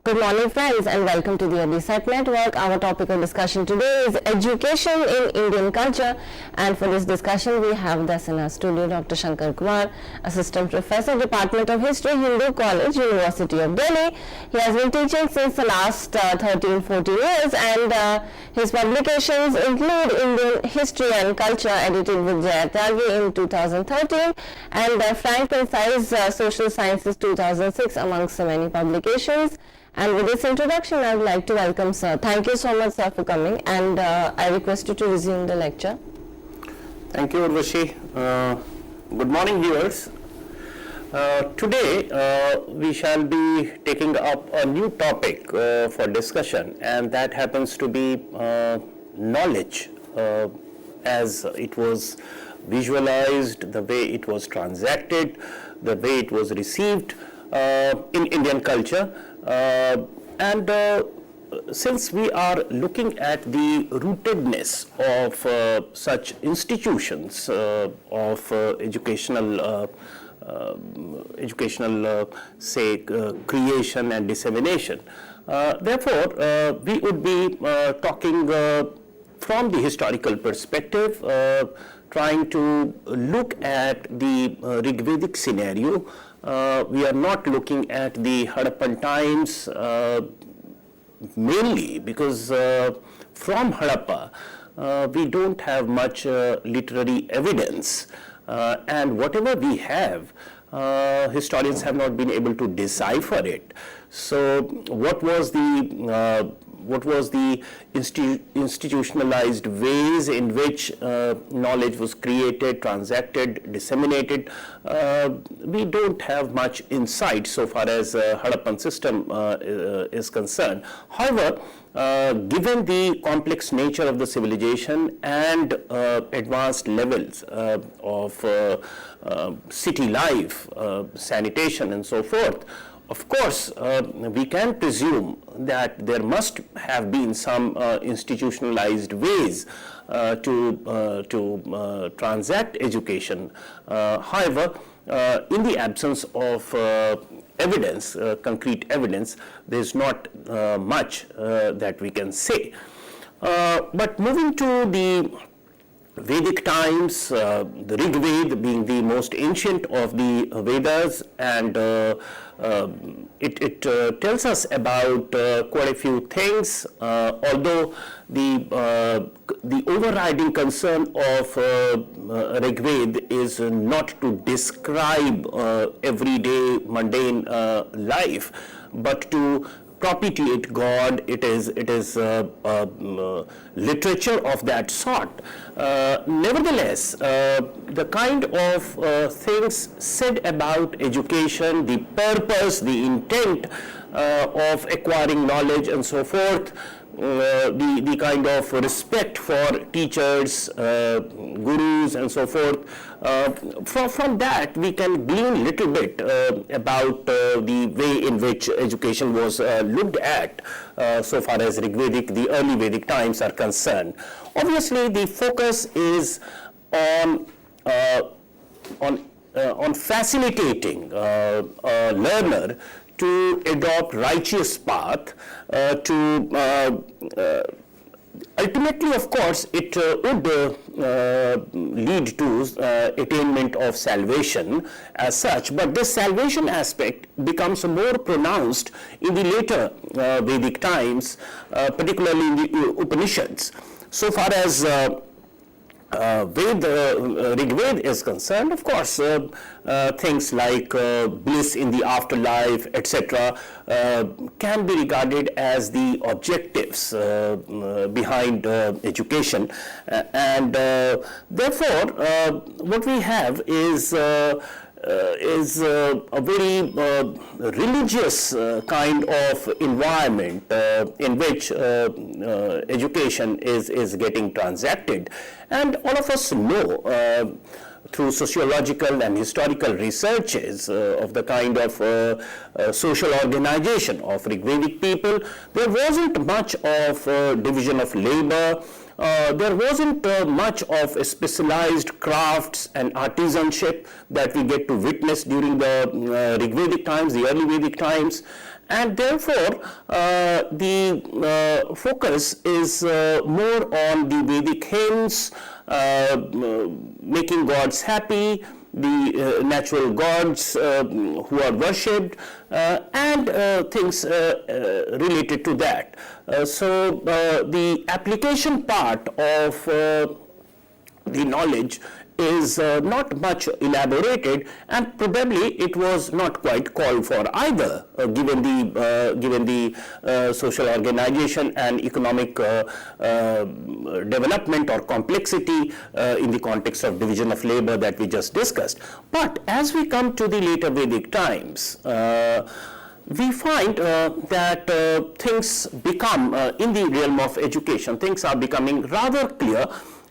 Good morning, friends, and welcome to the EduSat Network. Our topic of discussion today is education in Indian culture, and for this discussion, we with us in our studio Dr. Shankar Kumar, Assistant Professor, Department of History, Hindu College, University of Delhi. He has been teaching since the last 13-14 years, and his publications include Indian History and Culture, edited with Jaya Tyagi in 2013, and Frank Concise Social Sciences 2006, amongst so many publications. And with this introduction, I would like to welcome sir. Thank you so much, sir, for coming, and I request you to resume the lecture. Thank you, Urvashi. Good morning, viewers. Today, we shall be taking up a new topic for discussion, and that happens to be knowledge as it was visualized, the way it was transacted, the way it was received in Indian culture. Since we are looking at the rootedness of such institutions of educational creation and dissemination, therefore we would be talking from the historical perspective, trying to look at the Rigvedic scenario. We are not looking at the Harappan times mainly because from Harappa we don't have much literary evidence, and whatever we have, historians have not been able to decipher it. So what was the institutionalized ways in which knowledge was created, transacted, disseminated? We don't have much insight so far as Harappan system is concerned. However, given the complex nature of the civilization and advanced levels of city life, sanitation and so forth, of course, we can presume that there must have been some institutionalized ways to transact education. However, in the absence of evidence, concrete evidence, there is not much that we can say. But moving to the Vedic times, the Rig Veda being the most ancient of the Vedas, and it tells us about quite a few things, although the overriding concern of Rig Veda is not to describe everyday mundane life, but to propitiate God. It is literature of that sort. Nevertheless, the kind of things said about education, the purpose, the intent of acquiring knowledge and so forth, the kind of respect for teachers, gurus and so forth, from that we can glean little bit about the way in which education was looked at so far as Rigvedic, the early Vedic times are concerned. Obviously, the focus is on facilitating a learner to adopt righteous path, ultimately, of course, it would lead to attainment of salvation as such, but this salvation aspect becomes more pronounced in the later Vedic times, particularly in the Upanishads. So far as Rig Veda is concerned, of course, things like bliss in the afterlife, etc., can be regarded as the objectives behind education, and therefore, what we have is a very religious kind of environment in which education is getting transacted. And all of us know through sociological and historical researches of the kind of social organization of Rigvedic people, there wasn't much of division of labor there wasn't much of a specialized crafts and artisanship that we get to witness during the Rigvedic times, the early Vedic times, and therefore the focus is more on the Vedic hymns, making gods happy, the natural gods who are worshipped, and things related to that. So the application part of the knowledge is not much elaborated, and probably it was not quite called for either, given the social organization and economic development or complexity in the context of division of labor that we just discussed. But as we come to the later Vedic times, we find that things become, in the realm of education, things are becoming rather clear,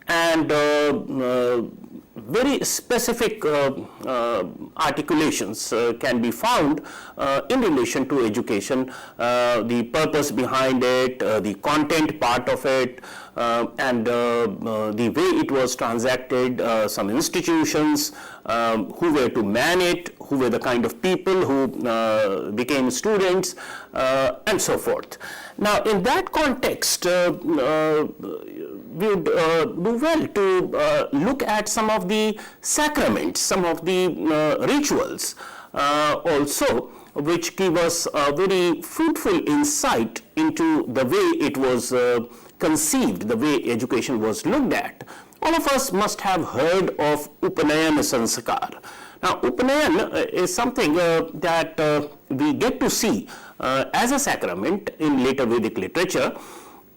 and very specific articulations can be found in relation to education, the purpose behind it, the content part of it, and the way it was transacted, some institutions, who were to man it, who were the kind of people who became students, and so forth. Now, in that context, we would do well to look at some of the sacraments, some of the rituals also, which give us a very fruitful insight into the way it was conceived, the way education was looked at. All of us must have heard of Upanayana Sanskar. Now, Upanayan is something that we get to see as a sacrament in later Vedic literature.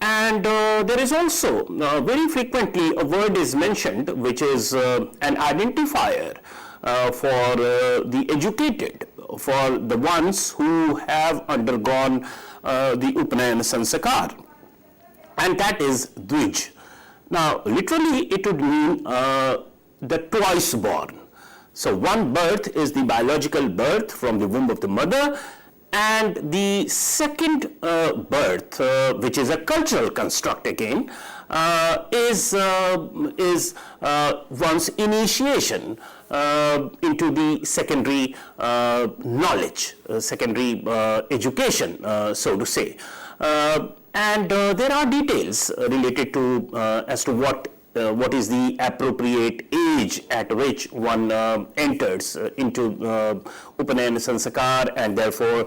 And there is also very frequently a word is mentioned which is an identifier for the educated, for the ones who have undergone the Upanayana Sanskar, and that is Dvij. Now, literally it would mean the twice born. So one birth is the biological birth from the womb of the mother, and the second birth, which is a cultural construct again, is one's initiation into the secondary knowledge, secondary education, so to say. And there are details related to as to what is the appropriate age at which one enters into Upanayana Sanskar, and therefore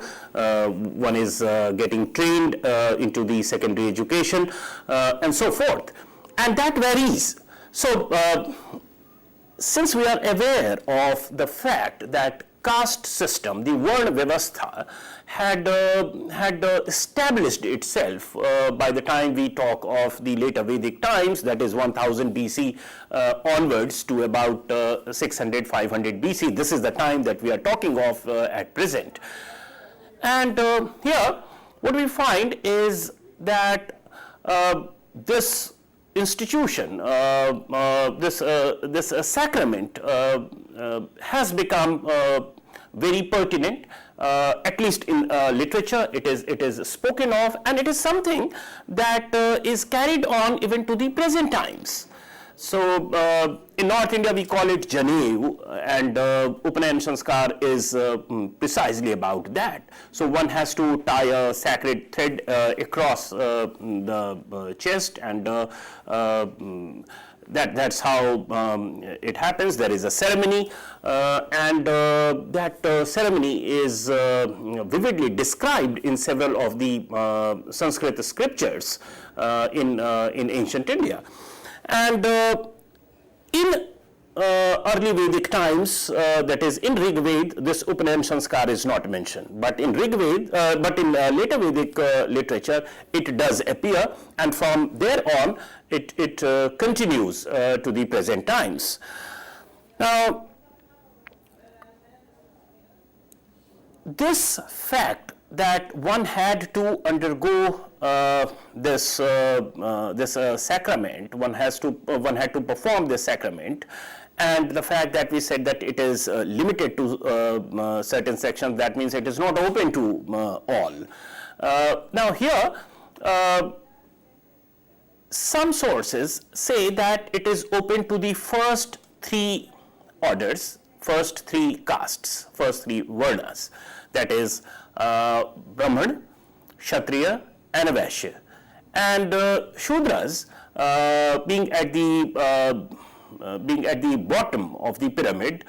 one is getting trained into the secondary education, and so forth. And that varies. So, since we are aware of the fact that caste system, the Varna Vyavastha, had established itself by the time we talk of the later Vedic times, that is 1000 BC onwards to about 600, 500 BC. This is the time that we are talking of at present. And here, what we find is that this institution, this sacrament has become very pertinent, at least in literature. It is spoken of, and it is something that is carried on even to the present times. So in North India we call it Janev, and Upanayana Sanskar is precisely about that. So one has to tie a sacred thread across the chest, and that's how it happens. There is a ceremony, and that ceremony is vividly described in several of the Sanskrit scriptures in ancient India. And in early Vedic times, that is in Rig Veda, this Upanayana Sanskar is not mentioned. But in Rig Veda, but in later Vedic literature, it does appear, and from there on, it continues to the present times. Now, this fact that one had to undergo this sacrament, one had to perform this sacrament, and the fact that we said that it is limited to certain sections, that means it is not open to all. Now here, some sources say that it is open to the first three orders, first three castes, first three varnas, that is Brahman, Kshatriya and Vaishya. And Shudras being at the bottom of the pyramid,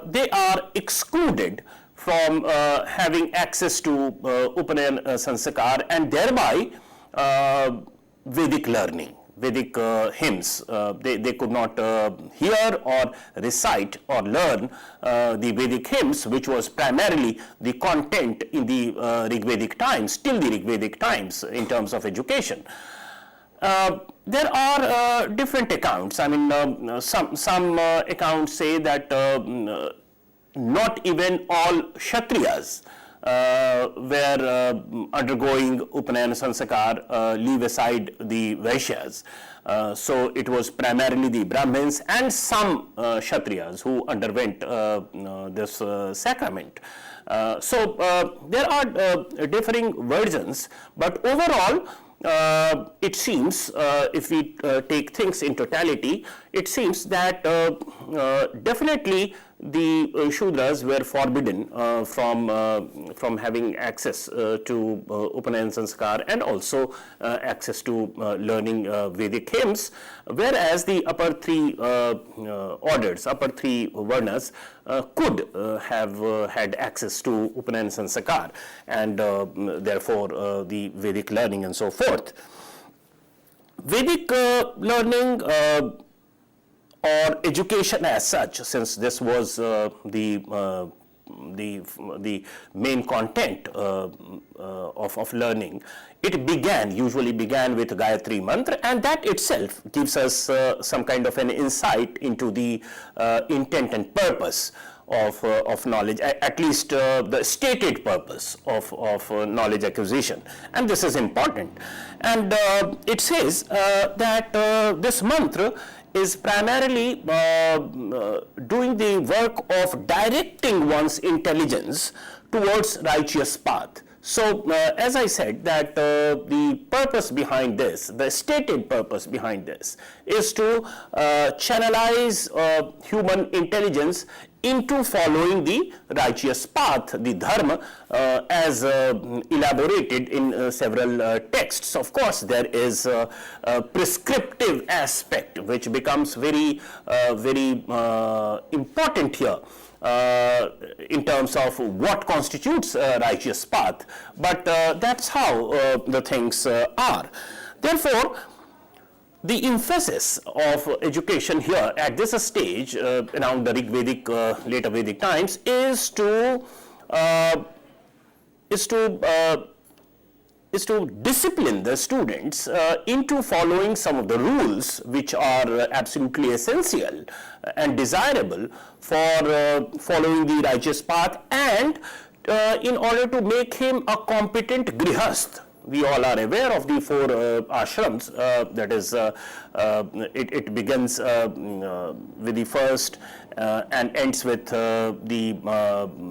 they are excluded from having access to Upanayan Sanskar and thereby Vedic learning, Vedic hymns. They could not hear or recite or learn the Vedic hymns, which was primarily the content in the Rigvedic times, till the Rigvedic times in terms of education. There are different accounts. I mean, some accounts say that not even all Kshatriyas were undergoing Upanayan Sanskar, leave aside the Vaishyas. So it was primarily the Brahmins and some Kshatriyas who underwent this sacrament. So there are differing versions, but overall it seems, if we take things in totality, it seems that definitely the Shudras were forbidden from having access to Upanayan Sanskar and also access to learning Vedic hymns, whereas the upper three orders, upper three varnas could have had access to Upanayan Sanskar and therefore the Vedic learning and so forth. Vedic learning or education as such, since this was the main content of learning, it usually began with Gayatri Mantra, and that itself gives us some kind of an insight into the intent and purpose of knowledge, at least the stated purpose of knowledge acquisition, and this is important. And it says that this mantra is primarily doing the work of directing one's intelligence towards righteous path. So, as I said, that the purpose behind this, the stated purpose behind this, is to channelize human intelligence into following the righteous path, the dharma, as elaborated in several texts. Of course, there is a prescriptive aspect which becomes very important here. In terms of what constitutes a righteous path, but that's how the things are. Therefore, the emphasis of education here at this stage around the Rigvedic, later Vedic times is to discipline the students into following some of the rules which are absolutely essential and desirable for following the righteous path, and in order to make him a competent grihast. We all are aware of the four ashrams, that is, it begins with the first and ends with the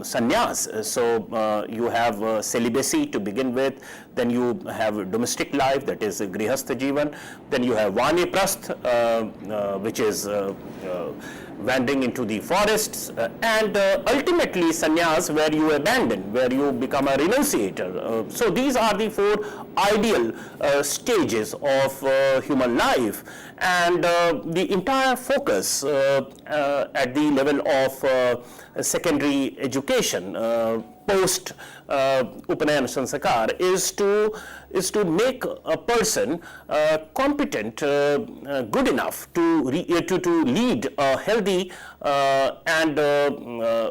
sannyas. So you have celibacy to begin with, then you have domestic life, that is grihastha jivan, then you have vaniprasth, which is wandering into the forests, and ultimately sannyas, where you abandon, where you become a renunciator. So these are the four ideal stages of human life, and the entire focus at the level of secondary education post Upanayan Sanskar is to make a person competent, good enough to lead a healthy and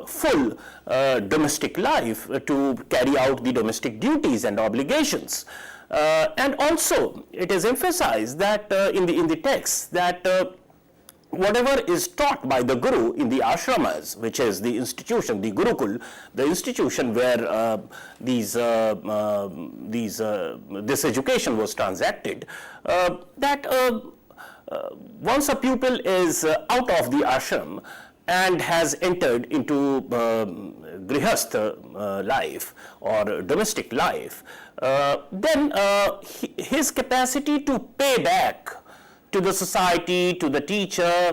full domestic life, to carry out the domestic duties and obligations. And also, it is emphasized that in the text that whatever is taught by the Guru in the ashramas, which is the institution, the Gurukul, the institution where this education was transacted, that once a pupil is out of the ashram, and has entered into grihastha life or domestic life, then his capacity to pay back to the society, to the teacher,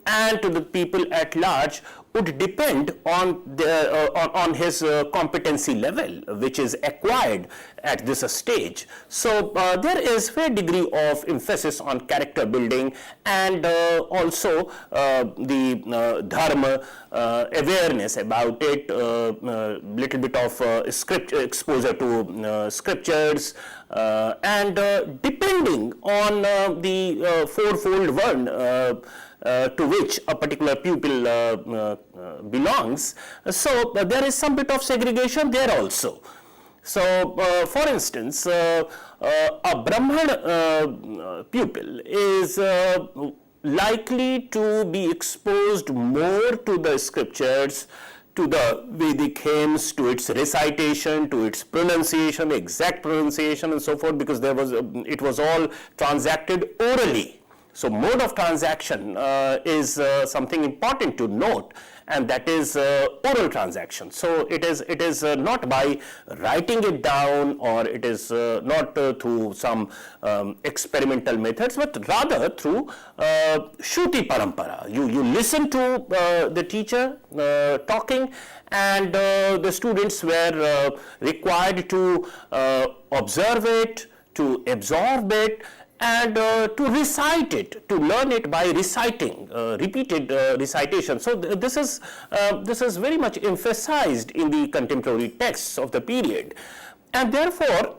and to the people at large would depend on his competency level, which is acquired at this stage. So there is fair degree of emphasis on character building, and also the dharma awareness about it, little bit of exposure to scriptures, and depending on the fourfold one to which a particular pupil belongs. So there is some bit of segregation there also. So for instance, a Brahman pupil is likely to be exposed more to the scriptures, to the Vedic hymns, to its recitation, to its pronunciation, exact pronunciation and so forth, because it was all transacted orally. So mode of transaction is something important to note, and that is oral transaction. So it is not by writing it down, or it is not through some experimental methods, but rather through Shruti Parampara. You listen to the teacher talking, and the students were required to observe it, to absorb it, and to recite it, to learn it by reciting, repeated recitation. So this is very much emphasized in the contemporary texts of the period, and therefore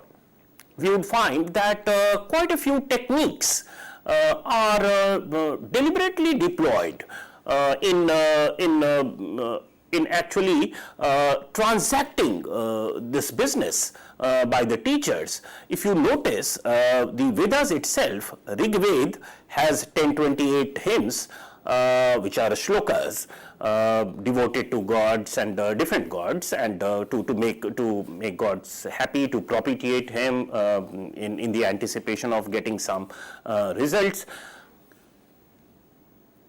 we would find that quite a few techniques are deliberately deployed in actually transacting this business by the teachers. If you notice, the Vedas itself, Rig Veda has 1028 hymns, which are shlokas devoted to gods and different gods, and to make gods happy, to propitiate him in the anticipation of getting some results.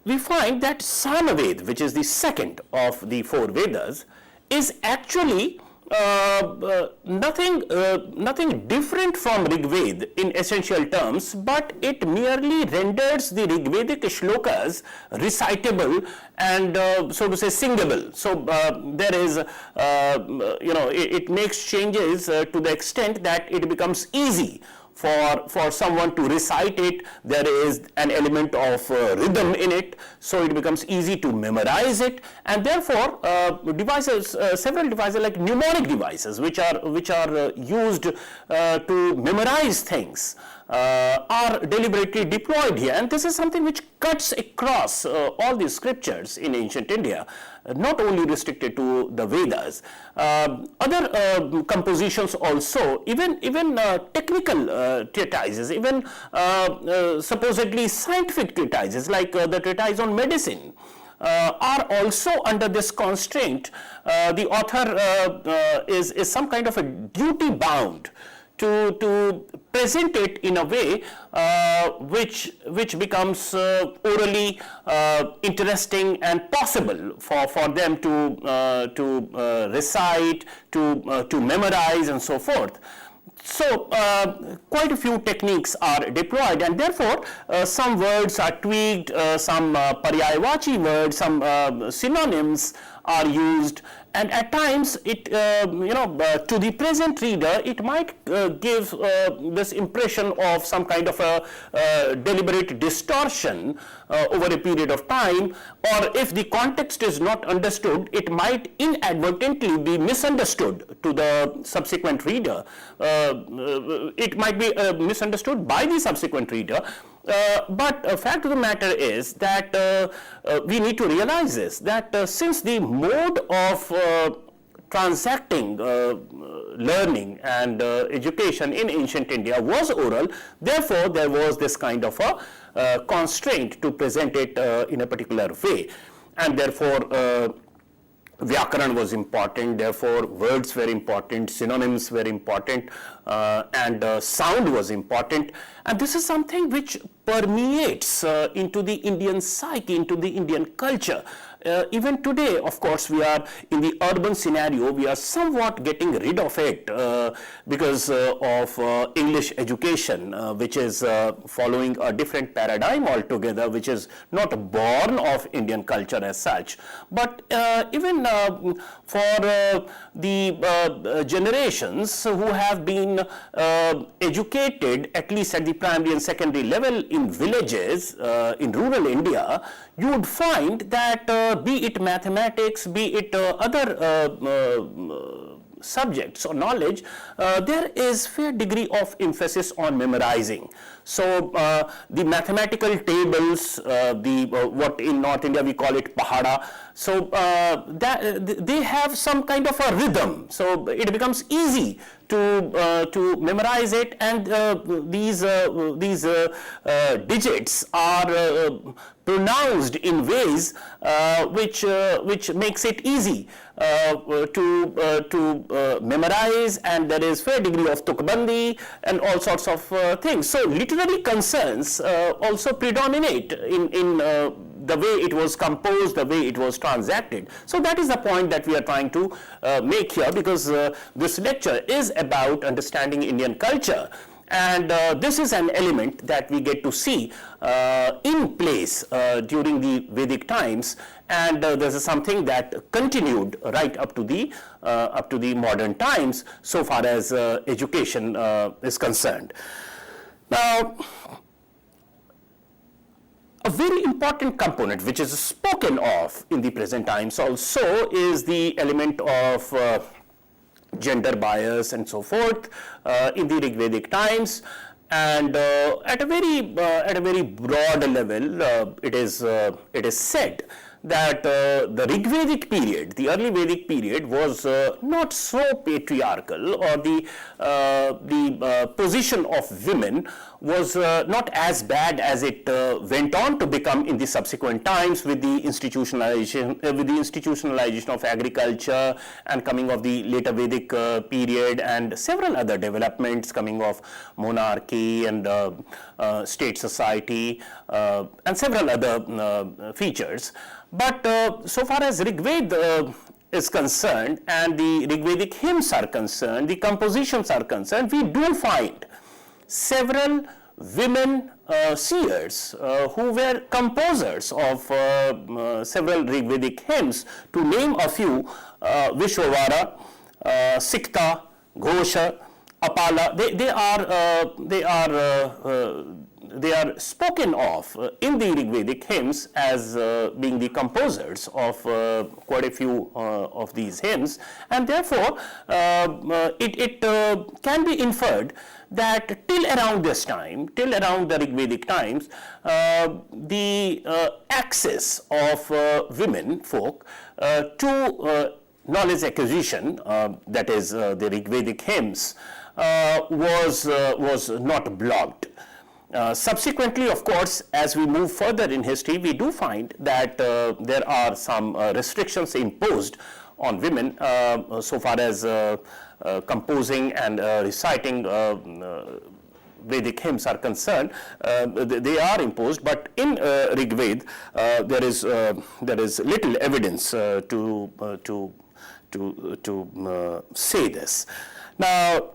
We find that Samaved, which is the second of the four Vedas, is actually nothing different from Rig Veda in essential terms, but it merely renders the Rig Vedic shlokas recitable and so to say singable. So there is it makes changes to the extent that it becomes easy for someone to recite it. There is an element of rhythm in it, so it becomes easy to memorize it, and therefore several devices like mnemonic devices, which are used to memorize things, are deliberately deployed here, and this is something which cuts across all the scriptures in ancient India, not only restricted to the Vedas. Other compositions also, even technical treatises, even supposedly scientific treatises like the treatise on medicine, are also under this constraint. The author is some kind of a duty bound to present it in a way which becomes orally interesting and possible for them to recite, to memorize and so forth. So quite a few techniques are deployed, and therefore some words are tweaked, some paryayavachi words, some synonyms are used, and at times it to the present reader it might give this impression of some kind of a deliberate distortion over a period of time, or if the context is not understood, it might inadvertently be misunderstood to the subsequent reader. It might be misunderstood by the subsequent reader. But a fact of the matter is that we need to realize this, that since the mode of transacting learning and education in ancient India was oral, therefore there was this kind of a constraint to present it in a particular way, and therefore Vyakaran was important, therefore words were important, synonyms were important, and sound was important, and this is something which permeates into the Indian psyche, into the Indian culture. even today, of course, we are in the urban scenario, we are somewhat getting rid of it because of English education, which is following a different paradigm altogether, which is not born of Indian culture as such. But even for the generations who have been educated, at least at the primary and secondary level in villages, in rural India, you would find that be it mathematics, be it other subjects or knowledge, there is fair degree of emphasis on memorizing. So the mathematical tables, what in North India we call it pahada, so that they have some kind of a rhythm. So it becomes easy to memorize it, and these digits are pronounced in ways which makes it easy to memorize, and there is fair degree of tukbandi and all sorts of things. So literary concerns also predominate in the way it was composed, the way it was transacted. So that is the point that we are trying to make here, because this lecture is about understanding Indian culture. And this is an element that we get to see in place during the Vedic times, and this is something that continued right up to the modern times, so far as education is concerned. Now, a very important component which is spoken of in the present times also is the element of gender bias and so forth in the Rigvedic times, and at a very broad level, it is said that the Rigvedic period, the early Vedic period, was not so patriarchal, or the position of women was not as bad as it went on to become in the subsequent times with the institutionalization of agriculture and coming of the later Vedic period, and several other developments coming of monarchy and state society and several other features. But so far as Rigveda is concerned, and the Rigvedic hymns are concerned, the compositions are concerned, we do find several women seers who were composers of several Rigvedic hymns. To name a few, Vishwavara, Sikta, Ghosha, Apala, they are spoken of in the Rigvedic hymns as being the composers of quite a few of these hymns, and therefore it can be inferred that till around this time, till around the Rigvedic times, the access of women folk to knowledge acquisition, that is the Rigvedic hymns, was not blocked. Subsequently, of course, as we move further in history, we do find that there are some restrictions imposed on women so far as composing and reciting Vedic hymns are concerned. They are imposed, but in Rigveda there is little evidence to say this. Now,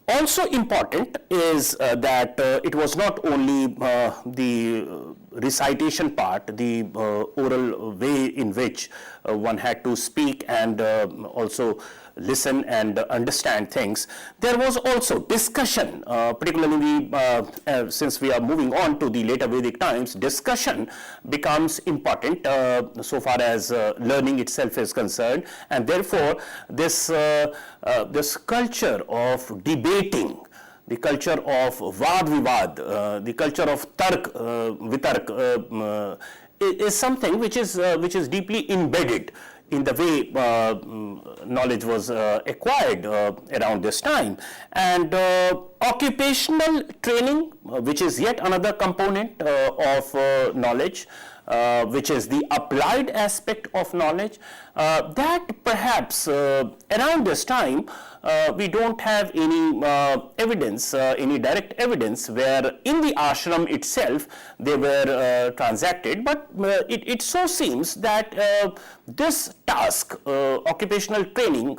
also important is that it was not only the recitation part, the oral way in which one had to speak and also listen and understand things. There was also discussion, particularly since we are moving on to the later Vedic times, discussion becomes important so far as learning itself is concerned, and therefore this culture of debating, the culture of Vaad Vivad, the culture of Tark Vitark is something which is deeply embedded in the way knowledge was acquired around this time. And occupational training, which is yet another component of knowledge, which is the applied aspect of knowledge, that perhaps around this time we don't have any evidence, any direct evidence where in the ashram itself they were transacted, but it so seems that this task, occupational training,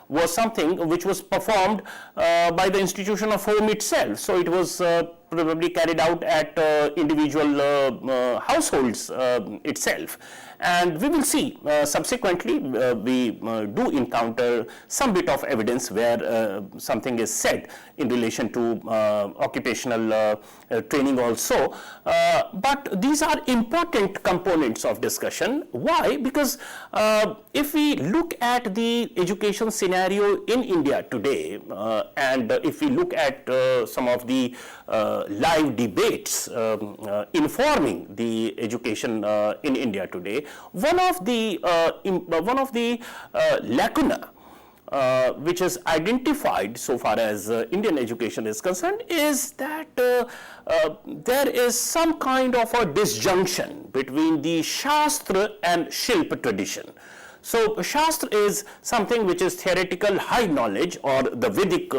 was something which was performed by the institution of home itself. So it was probably carried out at individual households itself. And we will see subsequently we do encounter some bit of evidence where something is said in relation to occupational training also. But these are important components of discussion. Why? Because if we look at the education scenario in India today, and if we look at some of the live debates informing the education in India today, one of the lacuna which is identified so far as Indian education is concerned is that there is some kind of a disjunction between the Shastra and Shilpa tradition. So Shastra is something which is theoretical high knowledge or the Vedic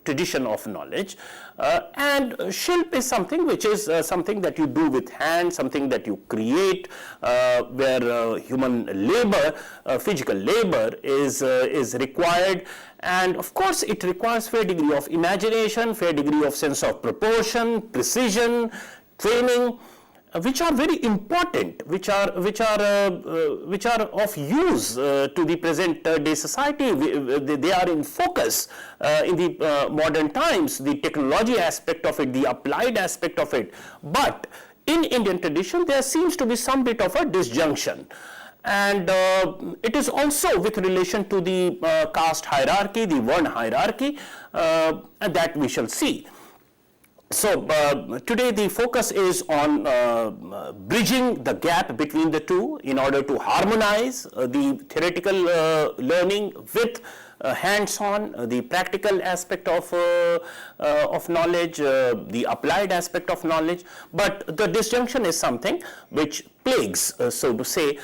tradition of knowledge, and Shilp is something which is something that you do with hands, something that you create, where human labor, physical labor is required, and of course it requires fair degree of imagination, fair degree of sense of proportion, precision, training, which are very important, which are of use to the present day society. They are in focus in the modern times, the technology aspect of it, the applied aspect of it. But in Indian tradition, there seems to be some bit of a disjunction. And it is also with relation to the caste hierarchy, the Varna hierarchy, and that we shall see. So today the focus is on bridging the gap between the two in order to harmonize the theoretical learning with hands-on, the practical aspect of knowledge, the applied aspect of knowledge. But the disjunction is something which plagues, so to say,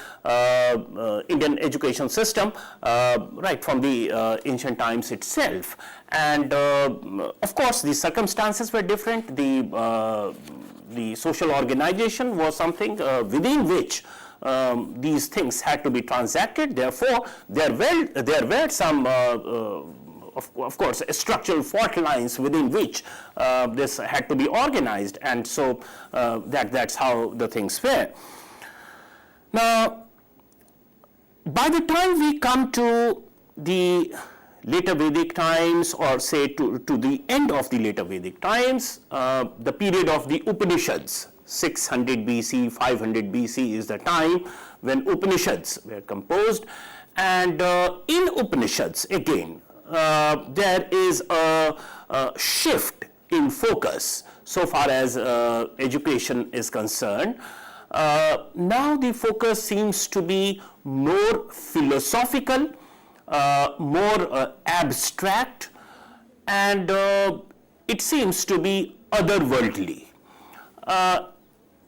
Indian education system right from the ancient times itself. And of course, the circumstances were different. The social organization was something within which these things had to be transacted. Therefore, there were some, of course, structural fault lines within which this had to be organized, and so that's how the things were. Now, by the time we come to the later Vedic times, or say to the end of the later Vedic times, the period of the Upanishads, 600 BC, 500 BC is the time when Upanishads were composed. And in Upanishads, again, there is a shift in focus so far as education is concerned. Now the focus seems to be more philosophical, more abstract, and it seems to be otherworldly.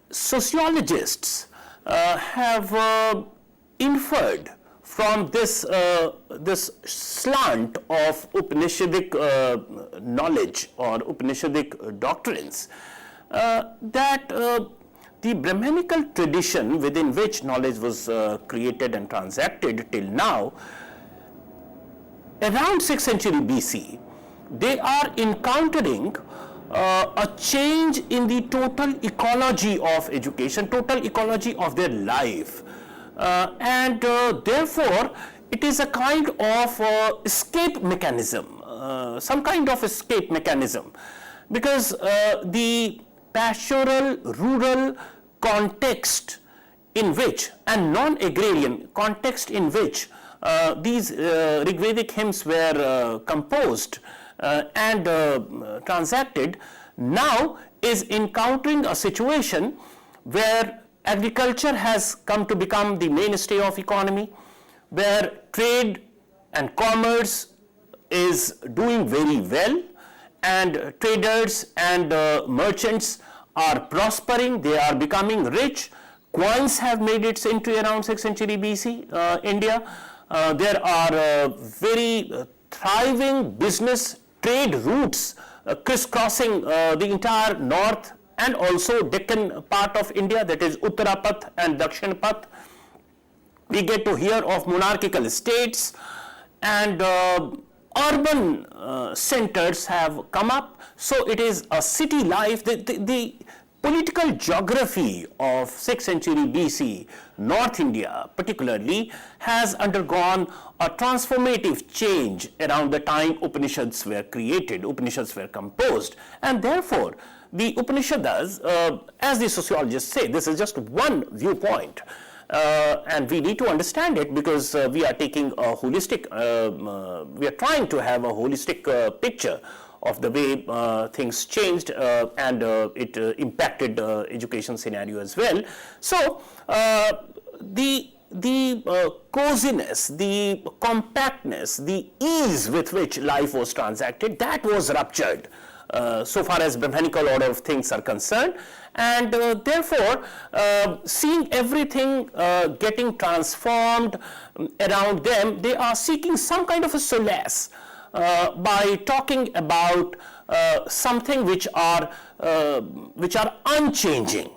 Sociologists have inferred from this slant of Upanishadic knowledge or Upanishadic doctrines that the Brahmanical tradition within which knowledge was created and transacted till now, around 6th century BC, they are encountering a change in the total ecology of education, total ecology of their life. And therefore, it is a kind of escape mechanism, some kind of escape mechanism, because the pastoral, rural context in which, and non-agrarian context in which these Rigvedic hymns were composed and transacted, now is encountering a situation where agriculture has come to become the mainstay of economy, where trade and commerce is doing very well, and traders and merchants are prospering, they are becoming rich. Coins have made its entry around 6th century BC, India. There are very thriving business trade routes crisscrossing the entire north and also Deccan part of India, that is Uttarapath and Dakshinpath. We get to hear of monarchical states, and urban centers have come up. So it is a city life. The political geography of 6th century BC, North India particularly, has undergone a transformative change around the time Upanishads were created, Upanishads were composed, and therefore the Upanishads, as the sociologists say, this is just one viewpoint. And we need to understand it because we are taking a holistic, we are trying to have a holistic picture of the way things changed and it impacted education scenario as well. So the coziness, the compactness, the ease with which life was transacted, that was ruptured. So far as Brahmanical order of things are concerned, and therefore seeing everything getting transformed around them, they are seeking some kind of a solace by talking about something which are unchanging,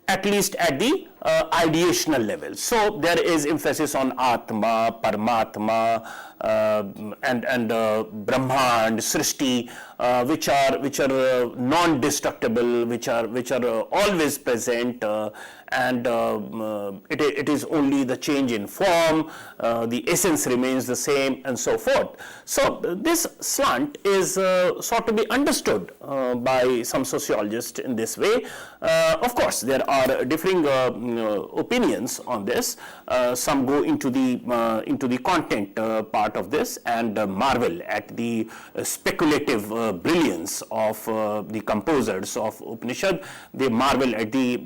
at least at the ideational level. So there is emphasis on Atma, Paramatma, and Brahmand, Srishti, which are non-destructible, which are always present, and it is only the change in form, the essence remains the same, and so forth. So this slant is sought to be understood by some sociologists in this way. Of course, there are differing opinions on this. Some go into the content part of this and marvel at the speculative brilliance of the composers of Upanishad. They marvel at the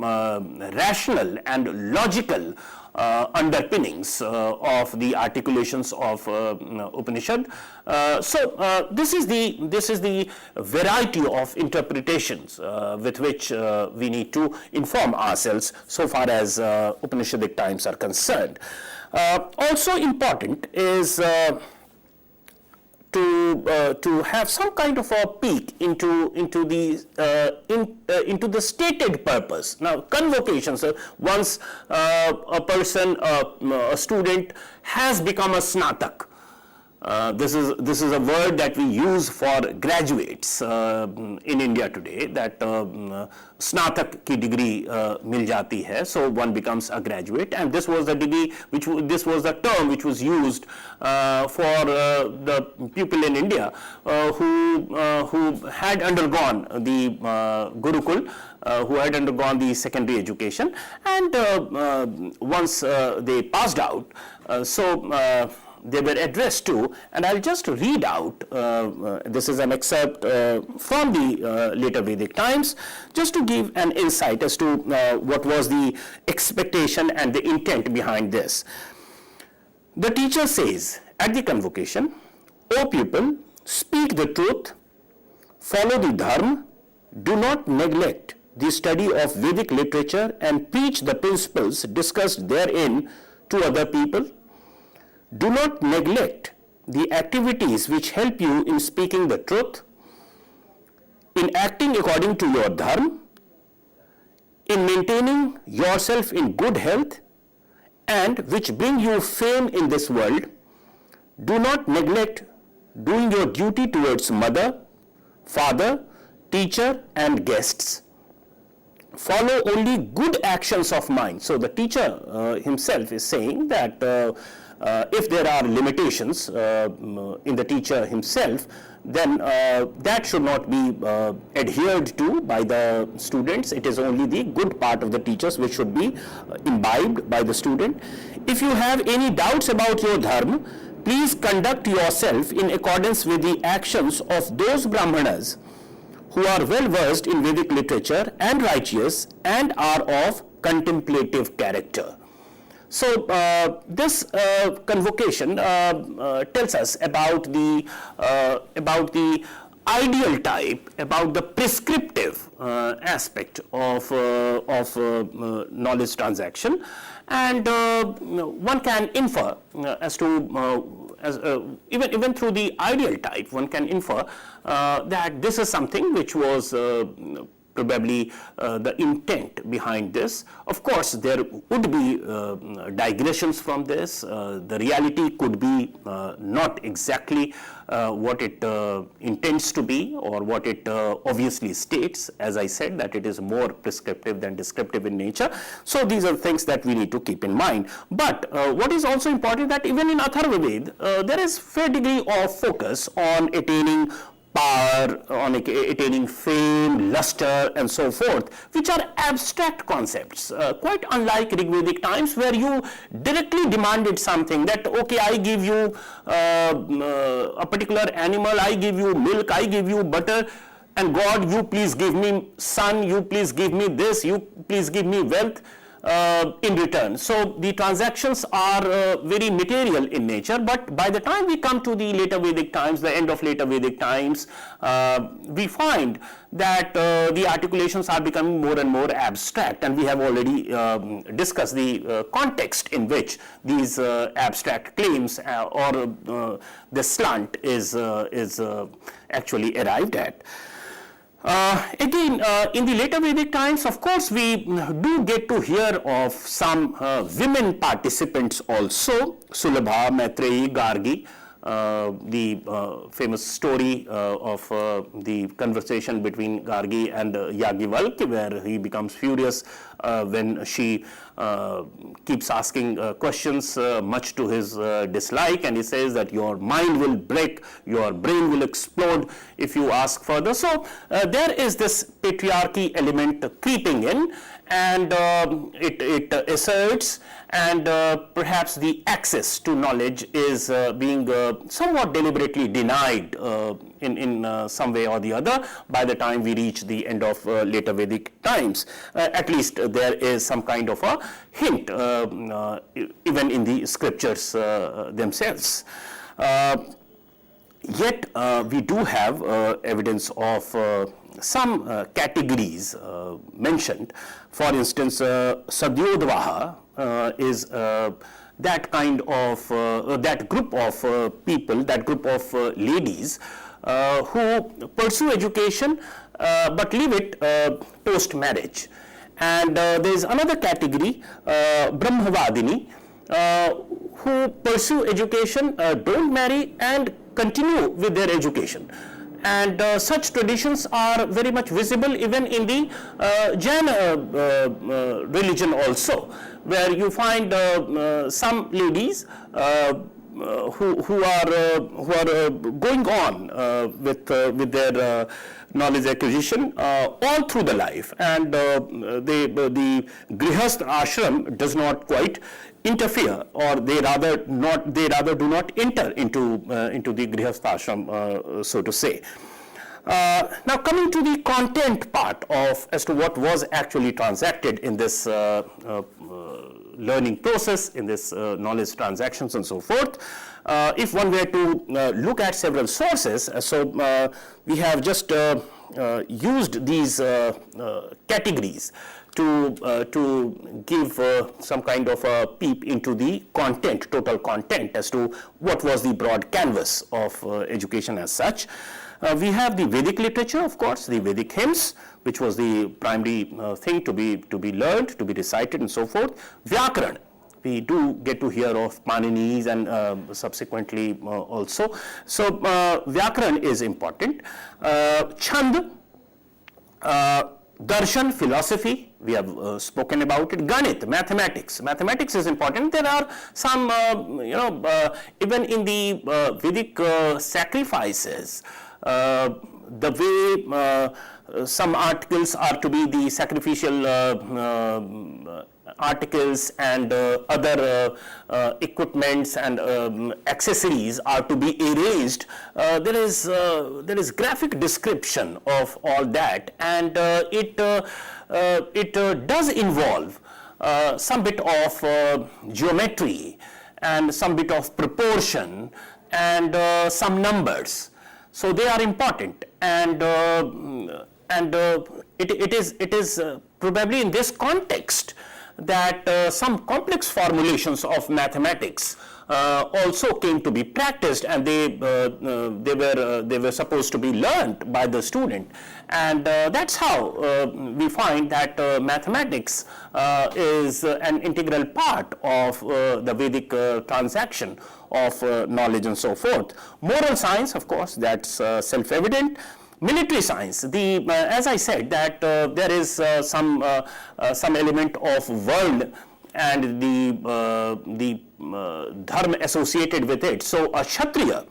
rational and logical underpinnings of the articulations of Upanishad. So this is the variety of interpretations with which we need to inform ourselves so far as Upanishadic times are concerned. Also important is to have some kind of a peek into the stated purpose. Now, convocations. Once a person, a student, has become a snatak. This is a word that we use for graduates in India today, that snatak ki degree mil jati hai, so one becomes a graduate, and this was the degree this was the term which was used for the people in India who had undergone the Gurukul, who had undergone the secondary education, and once they passed out, they were addressed to, and I'll just read out, this is an excerpt from the later Vedic times, just to give an insight as to what was the expectation and the intent behind this. The teacher says at the convocation, "O pupil, speak the truth, follow the dharma, do not neglect the study of Vedic literature and preach the principles discussed therein to other people. Do not neglect the activities which help you in speaking the truth, in acting according to your dharma, in maintaining yourself in good health, and which bring you fame in this world. Do not neglect doing your duty towards mother, father, teacher, and guests. Follow only good actions of mind." So the teacher himself is saying that if there are limitations in the teacher himself, then that should not be adhered to by the students. It is only the good part of the teachers which should be imbibed by the student. If you have any doubts about your dharma, please conduct yourself in accordance with the actions of those Brahmanas who are well versed in Vedic literature and righteous and are of contemplative character. So this convocation tells us about the ideal type, about the prescriptive aspect of knowledge transaction, and one can infer as to even through the ideal type, one can infer that this is something which was probably the intent behind this. Of course, there would be digressions from this. The reality could be not exactly what it intends to be, or what it obviously states. As I said, that it is more prescriptive than descriptive in nature. So these are things that we need to keep in mind. But what is also important, that even in Atharva Ved, there is fair degree of focus on attaining power, on attaining fame, luster, and so forth, which are abstract concepts, quite unlike Rigvedic times, where you directly demanded something, that okay, I give you a particular animal, I give you milk, I give you butter, and God, you please give me son, you please give me this, you please give me wealth in return. So the transactions are very material in nature, but by the time we come to the later Vedic times, the end of later Vedic times, we find that the articulations are becoming more and more abstract, and we have already discussed the context in which these abstract claims or the slant is actually arrived at. Again, in the later Vedic times, of course, we do get to hear of some women participants also, Sulabha, Maitreyi, Gargi. The famous story of the conversation between Gargi and Yagyavalkya, where he becomes furious when she keeps asking questions much to his dislike, and he says that your mind will break, your brain will explode if you ask further. So there is this patriarchy element creeping in, and it asserts, and perhaps the access to knowledge is being somewhat deliberately denied in some way or the other by the time we reach the end of later Vedic times. At least there is some kind of a hint even in the scriptures themselves. Yet we do have evidence of some categories mentioned. For instance, Sadyodvaha is that kind of, that group of people, that group of ladies who pursue education but leave it post-marriage. And there is another category, Brahmavadini, who pursue education, don't marry, and continue with their education. And such traditions are very much visible even in the Jaina religion also, where you find some ladies who are going on with their knowledge acquisition all through the life, and the Grihastha ashram does not quite interfere, or they rather do not enter into the Grihastha ashram, so to say. Now coming to the content part of as to what was actually transacted in this learning process, in this knowledge transactions and so forth. If one were to look at several sources, so we have just used these categories to give some kind of a peep into the content, total content, as to what was the broad canvas of education as such. We have the Vedic literature, of course, the Vedic hymns, which was the primary thing to be learned, to be recited, and so forth. Vyakaran, we do get to hear of Panini's and subsequently also. So Vyakaran is important. Chand, Darshan, philosophy, we have spoken about it. Ganit, mathematics. Mathematics is important. There are some, even in the Vedic sacrifices, the way some articles are to be the sacrificial articles, and other equipments and accessories are to be erased. There is graphic description of all that, and it does involve some bit of geometry and some bit of proportion and some numbers. So they are important, it is probably in this context that some complex formulations of mathematics also came to be practiced, and they were supposed to be learned by the student, and that's how we find that mathematics is an integral part of the Vedic transaction of knowledge and so forth. Moral science, of course, that's self-evident. Military science, as I said, that there is some element of world and the dharma associated with it. So a Kshatriya,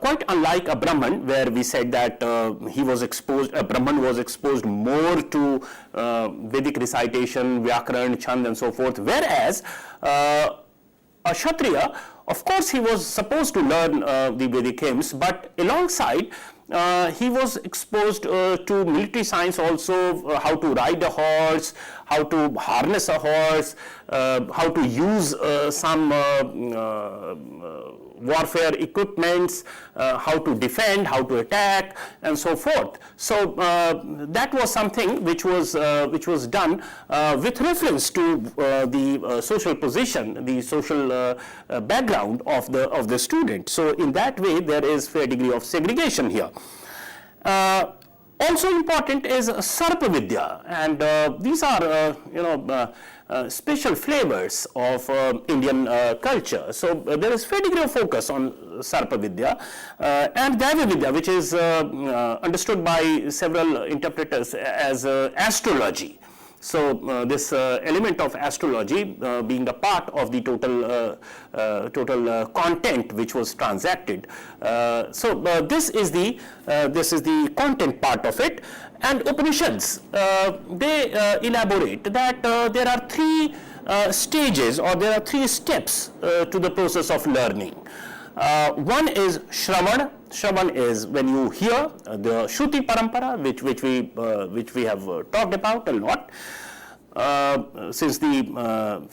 quite unlike a Brahman, where we said that he was exposed, a Brahman was exposed more to Vedic recitation, Vyakaran, Chand and so forth, whereas a Kshatriya, of course, he was supposed to learn the Vedic hymns, but alongside he was exposed to military science also, how to ride a horse, how to harness a horse, how to use some warfare equipments, how to defend, how to attack, and so forth. So that was something which was done with reference to the social position, the social background of the student. So in that way, there is fair degree of segregation here. Also important is Sarpa Vidya, and these are special flavors of Indian culture. So there is fair degree of focus on Sarpa Vidya and Daiva Vidya, which is understood by several interpreters as astrology. So this element of astrology being a part of the total content which was transacted. So this is the content part of it. And Upanishads, they elaborate that there are three stages, or there are three steps to the process of learning. One is Shravan. Shravan is when you hear the Shruti Parampara, which we have talked about a lot. Since the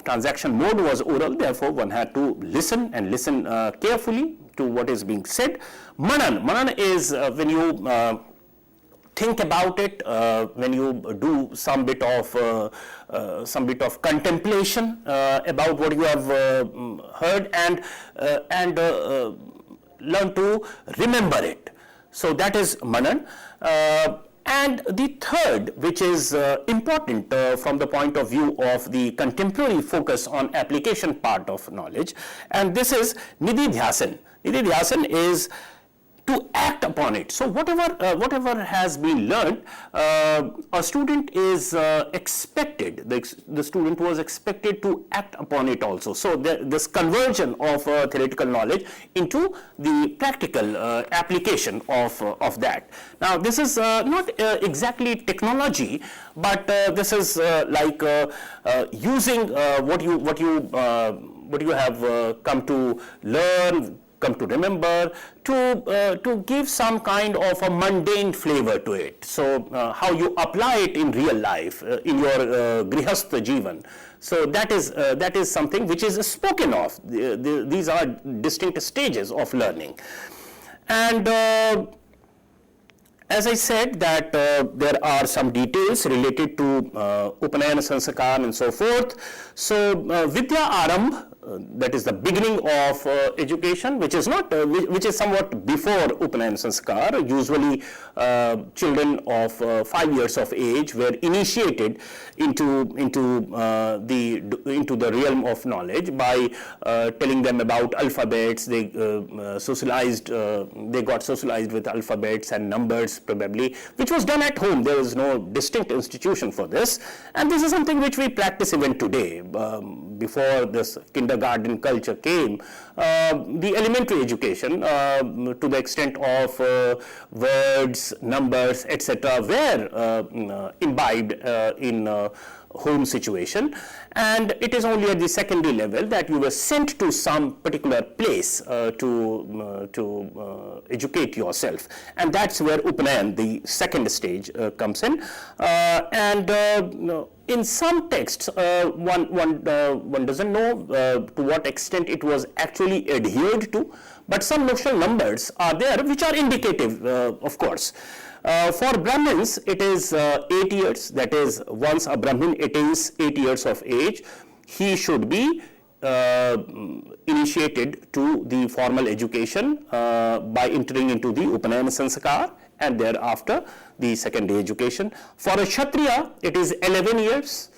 transaction mode was oral, therefore one had to listen and listen carefully to what is being said. Manan. Manan is when you think about it, when you do some bit of contemplation about what you have heard, and learn to remember it. So that is Manan. And the third, which is important from the point of view of the contemporary focus on application part of knowledge, and this is Nidhi Dhyasan. Nidhi Dhyasan is to act upon it. So whatever has been learned, a student is expected, the student was expected to act upon it also. So this conversion of theoretical knowledge into the practical application of that. Now this is not exactly technology, but this is like using what you have come to learn, come to remember, to give some kind of a mundane flavor to it. So how you apply it in real life, in your grihastha jivan. So that is something which is spoken of. These are distinct stages of learning. And as I said that there are some details related to Upanayana Sanskar and so forth. So Vidya Arambh, that is the beginning of education, which is not, which is somewhat before Upanayana Sanskar. Usually children of 5 years of age were initiated into the realm of knowledge by telling them about alphabets. They they got socialized with alphabets and numbers probably, which was done at home. There was no distinct institution for this, and this is something which we practice even today. Before this kindergarten culture came, the elementary education to the extent of words, numbers, etc. were imbibed in home situation, and it is only at the secondary level that you were sent to some particular place to educate yourself, and that's where Upanayan, the second stage, comes in. In some texts, one doesn't know to what extent it was actually adhered to, but some notional numbers are there which are indicative, of course. For Brahmins, it is 8 years, that is, once a Brahmin attains 8 years of age, he should be initiated to the formal education by entering into the Upanayana Sanskar, and thereafter the secondary education. For a Kshatriya, it is 11 years,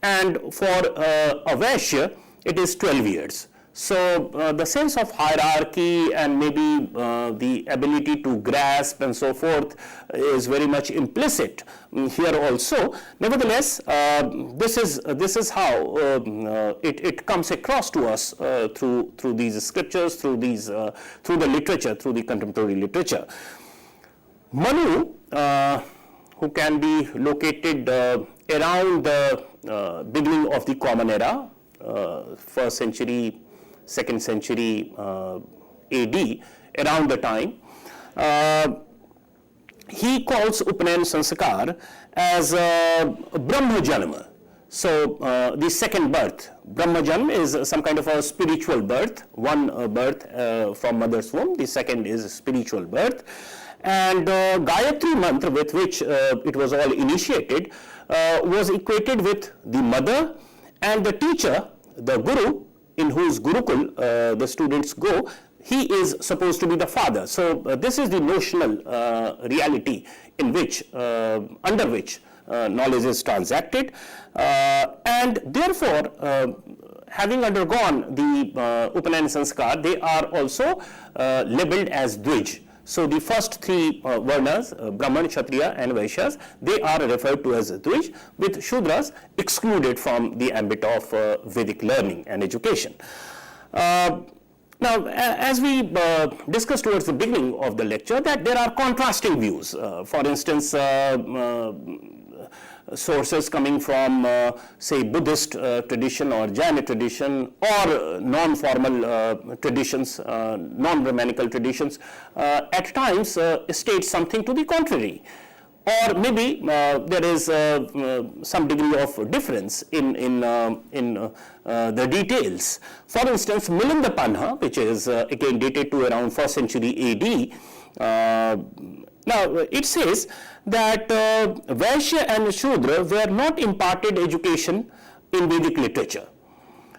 and for a Vaishya, it is 12 years. So the sense of hierarchy and maybe the ability to grasp and so forth is very much implicit here also. Nevertheless, this is how it comes across to us through these scriptures, through the literature, through the contemporary literature. Manu, who can be located around the beginning of the Common Era, 1st century, 2nd century AD, around the time, he calls Upanayana Sanskar as Brahma Janma. So the second birth, Brahma Janma, is some kind of a spiritual birth, one birth from mother's womb, the second is spiritual birth. And Gayatri mantra, with which it was all initiated, was equated with the mother and the teacher, the guru, in whose Gurukul the students go. He is supposed to be the father. So this is the notional reality in which, under which knowledge is transacted, and therefore, having undergone the Upanayana Sanskar, they are also labeled as Dvij. So the first three Varnas, Brahman, Kshatriya and Vaishyas, they are referred to as Dvij, with Shudras excluded from the ambit of Vedic learning and education. Now, as we discussed towards the beginning of the lecture, that there are contrasting views. For instance, sources coming from, say, Buddhist tradition or Jaina tradition, or non-formal traditions, non-Brahmanical traditions, at times state something to the contrary. Or maybe there is some degree of difference in the details. For instance, Milinda Panha, which is again dated to around 1st century AD, now it says that Vaishya and Shudra were not imparted education in Vedic literature.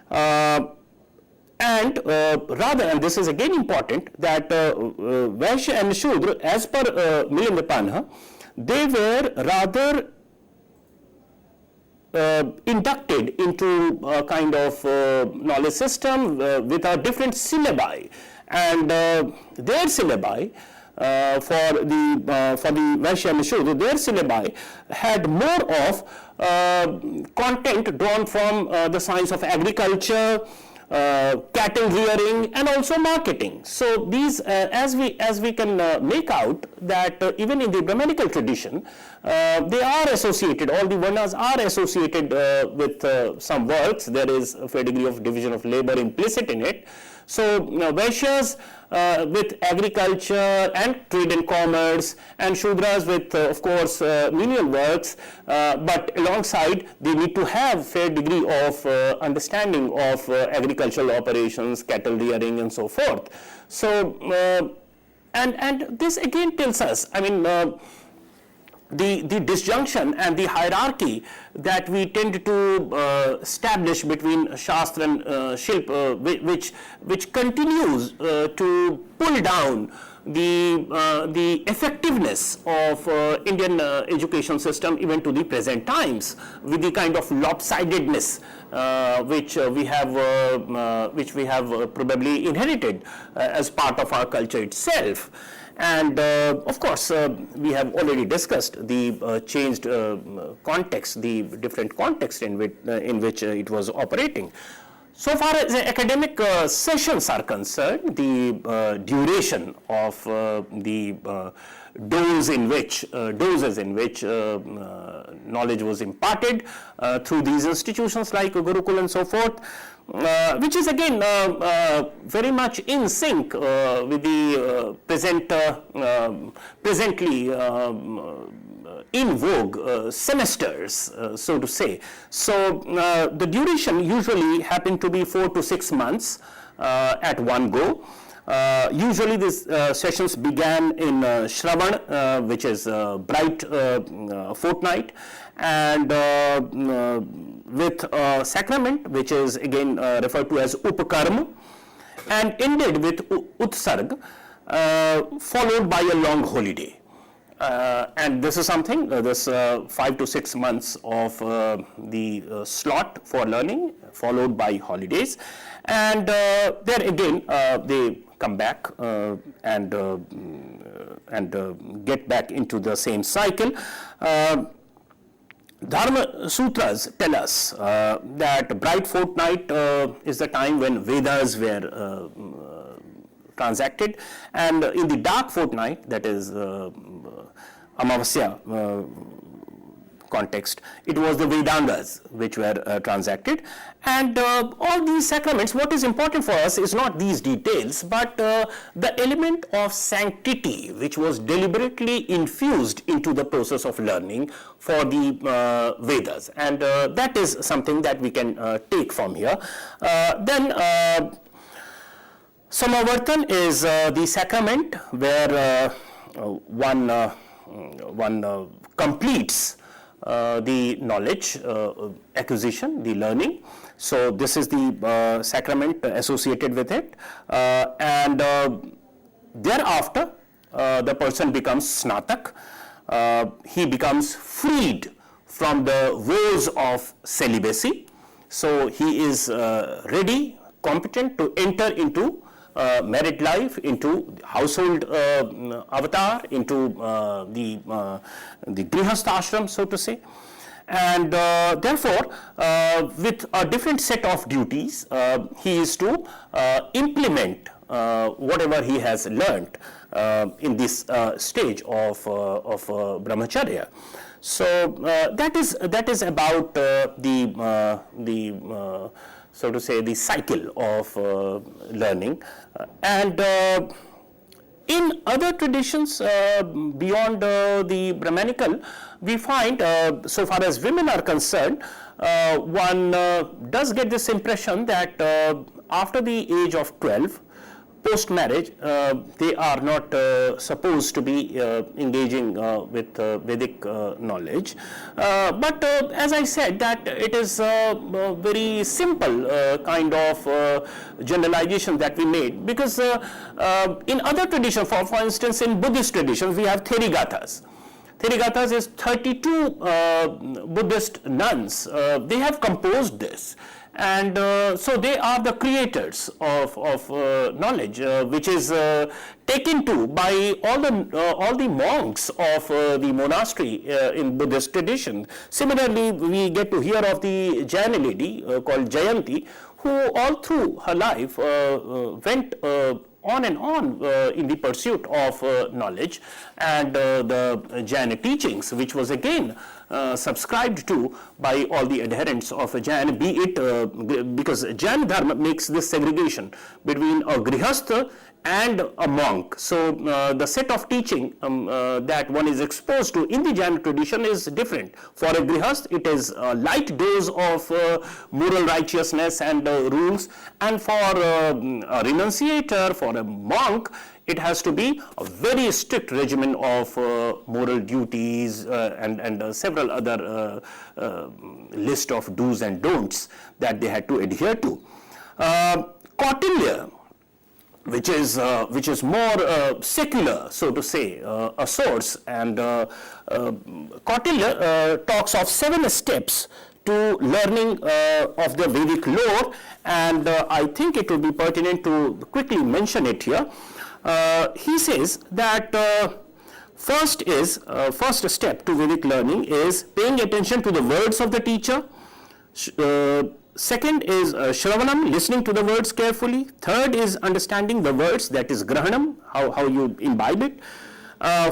And rather, and this is again important, that Vaishya and Shudra, as per Milinda Panha, they were rather inducted into a kind of knowledge system with a different syllabi, and their syllabi for the Vaishya and Shudra, their syllabi had more of content drawn from the science of agriculture, cattle rearing, and also marketing. So these, as we can make out that even in the Brahmanical tradition, they are associated, all the Varnas are associated with some works. There is a fair degree of division of labor implicit in it. So Vaishyas with agriculture and trade and commerce, and Shudras with, of course, menial works, but alongside they need to have fair degree of understanding of agricultural operations, cattle rearing, and so forth. So, and this again tells us, I mean, the disjunction and the hierarchy that we tend to establish between Shastra and Shilpa, which continues to pull down the effectiveness of Indian education system even to the present times, with the kind of lopsidedness which we have probably inherited as part of our culture itself. And of course, we have already discussed the changed context, the different context in which it was operating. So far as academic sessions are concerned, the duration of the doses in which knowledge was imparted through these institutions like Gurukul and so forth, which is again very much in sync with the presently in vogue semesters, so to say. So the duration usually happened to be 4 to 6 months at one go. Usually these sessions began in Shravan, which is bright fortnight, and with sacrament, which is again referred to as Upakarma, and ended with Utsarg, followed by a long holiday. And this is something, this 5 to 6 months of the slot for learning, followed by holidays, and there again they come back and get back into the same cycle. Dharma Sutras tell us that bright fortnight is the time when Vedas were transacted, and in the dark fortnight, that is Amavasya context, it was the Vedangas which were transacted. And all these sacraments, what is important for us is not these details, but the element of sanctity which was deliberately infused into the process of learning for the Vedas, and that is something that we can take from here. Then Samavartan is the sacrament where one completes the knowledge acquisition, the learning. So this is the sacrament associated with it, and thereafter the person becomes Snatak. He becomes freed from the woes of celibacy. So he is ready, competent to enter into married life, into household avatar, into the grihastha ashram, so to say. And therefore, with a different set of duties, he is to implement whatever he has learnt in this stage of brahmacharya. So that is about the so to say the cycle of learning. And in other traditions beyond the Brahmanical, we find so far as women are concerned, one does get this impression that after the age of 12, post marriage, they are not supposed to be engaging with Vedic knowledge. But as I said, that it is a very simple kind of generalization that we made, because in other traditions, for instance in Buddhist traditions, we have Therigathas. Therigathas is 32 Buddhist nuns. They have composed this. And so they are the creators of knowledge, which is taken to by all the monks of the monastery in Buddhist tradition. Similarly, we get to hear of the Jaina lady called Jayanti, who all through her life went on and on in the pursuit of knowledge, and the Jaina teachings, which was again subscribed to by all the adherents of Jaina, be it because Jaina Dharma makes this segregation between a grihastha and a monk. So the set of teaching that one is exposed to in the Jaina tradition is different. For a grihastha, it is a light dose of moral righteousness and rules, and for a renunciator, for a monk, it has to be a very strict regimen of moral duties and several other list of do's and don'ts that they had to adhere to. Kautilya, which is more secular, so to say, a source, and Kautilya talks of 7 steps to learning of the Vedic lore, and I think it would be pertinent to quickly mention it here. He says that first step to Vedic learning is paying attention to the words of the teacher. Second is Shravanam, listening to the words carefully. Third is understanding the words, that is Grahanam, how you imbibe it.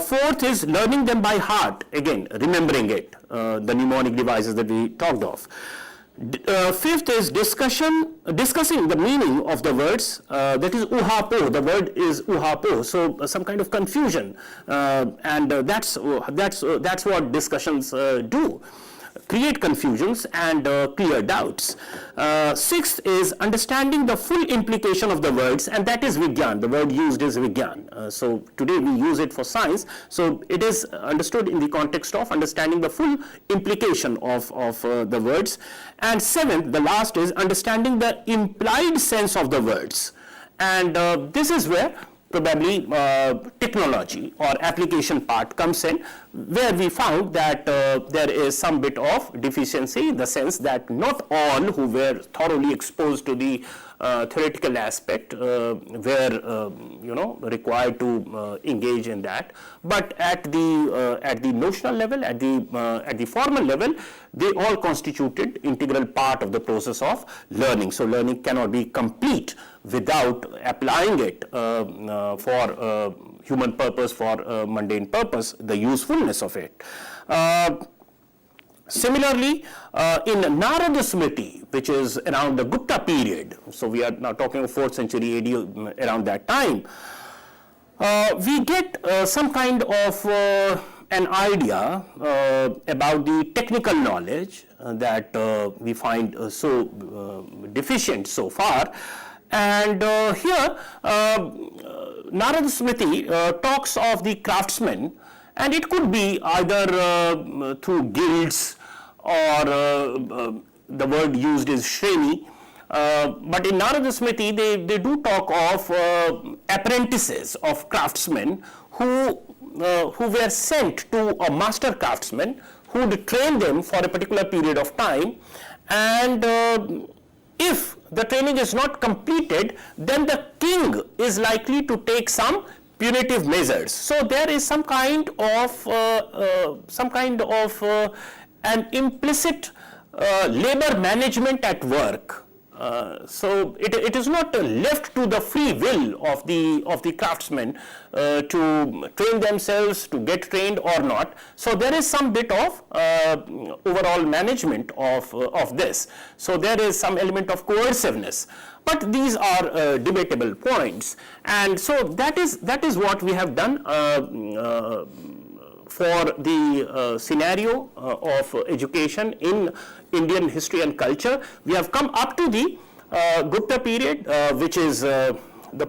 Fourth is learning them by heart, again remembering it, the mnemonic devices that we talked of. Fifth is discussing the meaning of the words, that is uhapo, the word is uhapo, so some kind of confusion, and that's what discussions do. create confusions and clear doubts. Sixth is understanding the full implication of the words, and that is Vigyan. The word used is Vigyan. So today we use it for science. So it is understood in the context of understanding the full implication of the words. And seventh, the last, is understanding the implied sense of the words. And this is where probably technology or application part comes in, where we found that there is some bit of deficiency, in the sense that not all who were thoroughly exposed to the theoretical aspect were required to engage in that, but at the notional level, at the formal level, they all constituted integral part of the process of learning. So learning cannot be complete without applying it for human purpose, for mundane purpose, the usefulness of it. Similarly, in Narada Smriti, which is around the Gupta period, so we are now talking of 4th century AD, around that time, we get some kind of an idea about the technical knowledge that we find so deficient so far. And here, Narada Smriti talks of the craftsmen, and it could be either through guilds, or the word used is Shreni. But in Narada Smriti, they do talk of apprentices of craftsmen who were sent to a master craftsman who would train them for a particular period of time, and if the training is not completed, then the king is likely to take some punitive measures. So there is some kind of an implicit labor management at work. So it is not left to the free will of the craftsmen to train themselves, to get trained or not. So there is some bit of overall management of this. So there is some element of coerciveness. But these are debatable points, and so that is what we have done for the scenario of education in Indian history and culture. We have come up to the Gupta period, which is the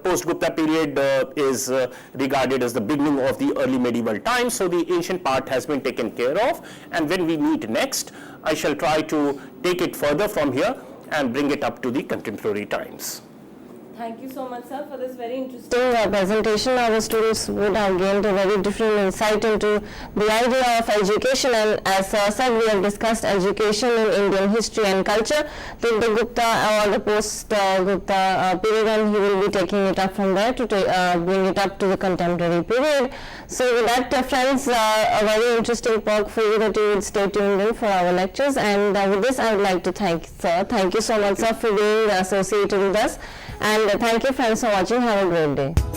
post-Gupta period is regarded as the beginning of the early medieval times. So the ancient part has been taken care of, and when we meet next, I shall try to take it further from here and bring it up to the contemporary times. Thank you so much, sir, for this very interesting presentation. Our students would have gained a very different insight into the idea of education, and as sir said, we have discussed education in Indian history and culture till the Gupta or the post-Gupta period, and he will be taking it up from there to bring it up to the contemporary period. So with that, friends, a very interesting perk for you that you would stay tuned in for our lectures, and with this I would like to thank sir. Thank you so much, sir, for being associated with us. And thank you, friends, for watching. Have a great day.